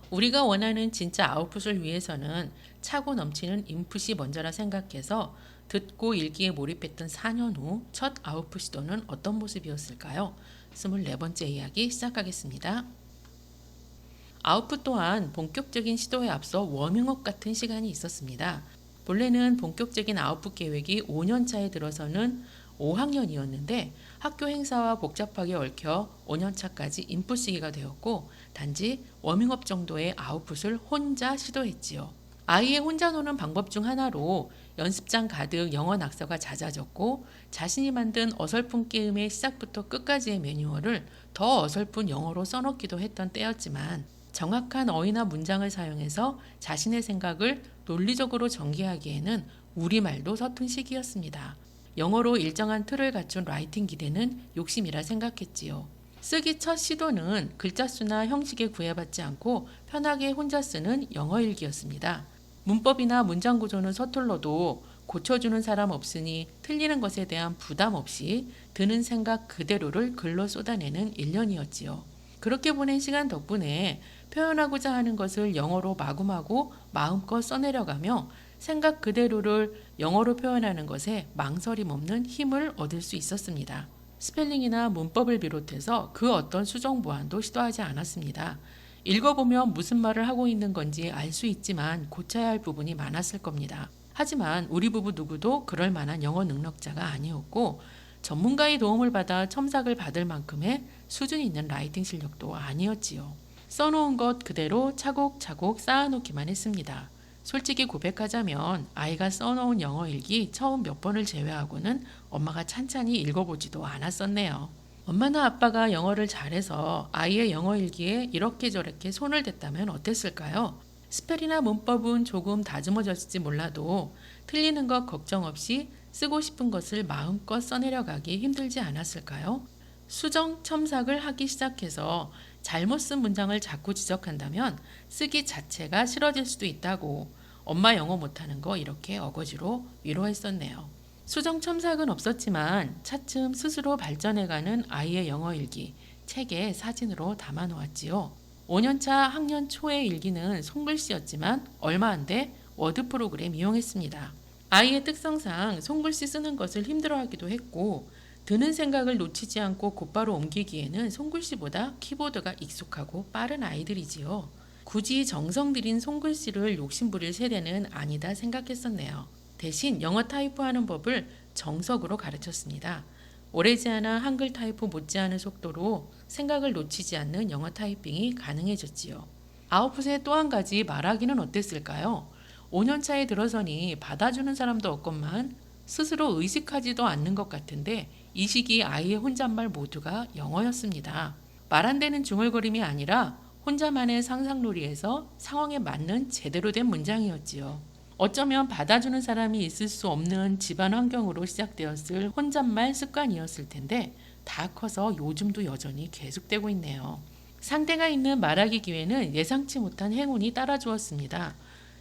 우리가 원하는 진짜 아웃풋을 위해서는 차고 넘치는 인풋이 먼저라 생각해서 듣고 읽기에 몰입했던 4년 후 첫 아웃풋 시도는 어떤 모습이었을까요? 24번째 이야기 시작하겠습니다. 아웃풋 또한 본격적인 시도에 앞서 워밍업 같은 시간이 있었습니다. 본래는 본격적인 아웃풋 계획이 5년 차에 들어서는 5학년이었는데 학교 행사와 복잡하게 얽혀 5년 차까지 인풋 시기가 되었고 단지 워밍업 정도의 아웃풋을 혼자 시도했지요. 아이의 혼자 노는 방법 중 하나로 연습장 가득 영어 낙서가 잦아졌고 자신이 만든 어설픈 게임의 시작부터 끝까지의 매뉴얼을 더 어설픈 영어로 써놓기도 했던 때였지만 정확한 어휘나 문장을 사용해서 자신의 생각을 논리적으로 전개하기에는 우리말도 서툰 시기였습니다. 영어로 일정한 틀을 갖춘 라이팅 기대는 욕심이라 생각했지요. 쓰기 첫 시도는 글자 수나 형식에 구애받지 않고 편하게 혼자 쓰는 영어 일기였습니다. 문법이나 문장 구조는 서툴러도 고쳐주는 사람 없으니 틀리는 것에 대한 부담 없이 드는 생각 그대로를 글로 쏟아내는 1년이었지요. 그렇게 보낸 시간 덕분에 표현하고자 하는 것을 영어로 마구마구 마음껏 써내려가며 생각 그대로를 영어로 표현하는 것에 망설임 없는 힘을 얻을 수 있었습니다. 스펠링이나 문법을 비롯해서 그 어떤 수정 보완도 시도하지 않았습니다. 읽어보면 무슨 말을 하고 있는 건지 알 수 있지만 고쳐야 할 부분이 많았을 겁니다. 하지만 우리 부부 누구도 그럴 만한 영어 능력자가 아니었고 전문가의 도움을 받아 첨삭을 받을 만큼의 수준 있는 라이팅 실력도 아니었지요. 써놓은 것 그대로 차곡차곡 쌓아놓기만 했습니다. 솔직히 고백하자면 아이가 써놓은 영어 일기 처음 몇 번을 제외하고는 엄마가 찬찬히 읽어보지도 않았었네요. 엄마나 아빠가 영어를 잘해서 아이의 영어 일기에 이렇게 저렇게 손을 댔다면 어땠을까요? 스펠이나 문법은 조금 다듬어졌을지 몰라도 틀리는 것 걱정 없이 쓰고 싶은 것을 마음껏 써내려가기 힘들지 않았을까요? 수정, 첨삭을 하기 시작해서 잘못 쓴 문장을 자꾸 지적한다면 쓰기 자체가 싫어질 수도 있다고 엄마 영어 못하는 거 이렇게 어거지로 위로했었네요. 수정 첨삭은 없었지만 차츰 스스로 발전해가는 아이의 영어 일기, 책에 사진으로 담아놓았지요. 5년차 학년 초의 일기는 손글씨였지만 얼마 안 돼 워드 프로그램 이용했습니다. 아이의 특성상 손글씨 쓰는 것을 힘들어하기도 했고 드는 생각을 놓치지 않고 곧바로 옮기기에는 손글씨보다 키보드가 익숙하고 빠른 아이들이지요. 굳이 정성 들인 손글씨를 욕심부릴 세대는 아니다 생각했었네요. 대신 영어 타이프하는 법을 정석으로 가르쳤습니다. 오래지 않아 한글 타이프 못지않은 속도로 생각을 놓치지 않는 영어 타이핑이 가능해졌지요. 아웃풋의 또 한 가지 말하기는 어땠을까요? 5년 차에 들어서니 받아주는 사람도 없건만 스스로 의식하지도 않는 것 같은데 이 시기 아이의 혼잣말 모두가 영어였습니다. 말 안 되는 중얼거림이 아니라 혼자만의 상상놀이에서 상황에 맞는 제대로 된 문장이었지요. 어쩌면 받아주는 사람이 있을 수 없는 집안 환경으로 시작되었을 혼잣말 습관이었을 텐데 다 커서 요즘도 여전히 계속되고 있네요. 상대가 있는 말하기 기회는 예상치 못한 행운이 따라주었습니다.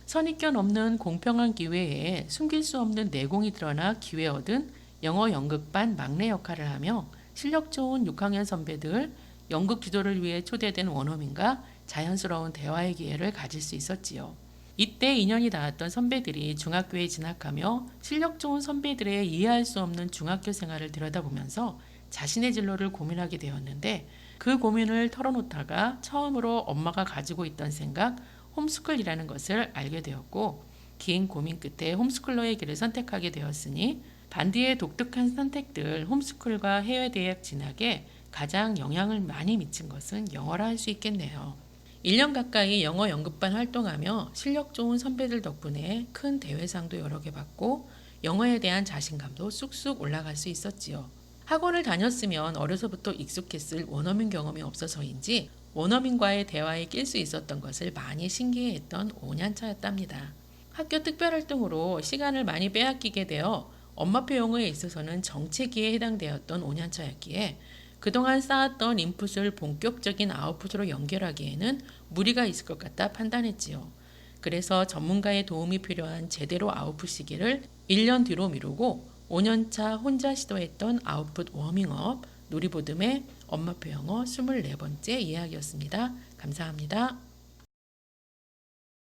선입견 없는 공평한 기회에 숨길 수 없는 내공이 드러나 기회 얻은 영어 연극반 막내 역할을 하며 실력 좋은 6학년 선배들, 연극 기도를 위해 초대된 원어민과 자연스러운 대화의 기회를 가질 수 있었지요. 이때 인연이 닿았던 선배들이 중학교에 진학하며 실력 좋은 선배들의 이해할 수 없는 중학교 생활을 들여다보면서 자신의 진로를 고민하게 되었는데 그 고민을 털어놓다가 처음으로 엄마가 가지고 있던 생각, 홈스쿨이라는 것을 알게 되었고 긴 고민 끝에 홈스쿨러의 길을 선택하게 되었으니 반디의 독특한 선택들 홈스쿨과 해외 대학 진학에 가장 영향을 많이 미친 것은 영어라 할 수 있겠네요. 1년 가까이 영어 연극반 활동하며 실력 좋은 선배들 덕분에 큰 대회상도 여러 개 받고 영어에 대한 자신감도 쑥쑥 올라갈 수 있었지요. 학원을 다녔으면 어려서부터 익숙했을 원어민 경험이 없어서인지 원어민과의 대화에 낄 수 있었던 것을 많이 신기해했던 5년 차였답니다. 학교 특별활동으로 시간을 많이 빼앗기게 되어 엄마표 영어에 있어서는 정체기에 해당되었던 5년 차였기에 그동안 쌓았던 인풋을 본격적인 아웃풋으로 연결하기에는 무리가 있을 것 같다 판단했지요. 그래서 전문가의 도움이 필요한 제대로 아웃풋 시기를 1년 뒤로 미루고 5년차 혼자 시도했던 아웃풋 워밍업, 누리보듬의 엄마표 영어 24번째 이야기였습니다. 감사합니다.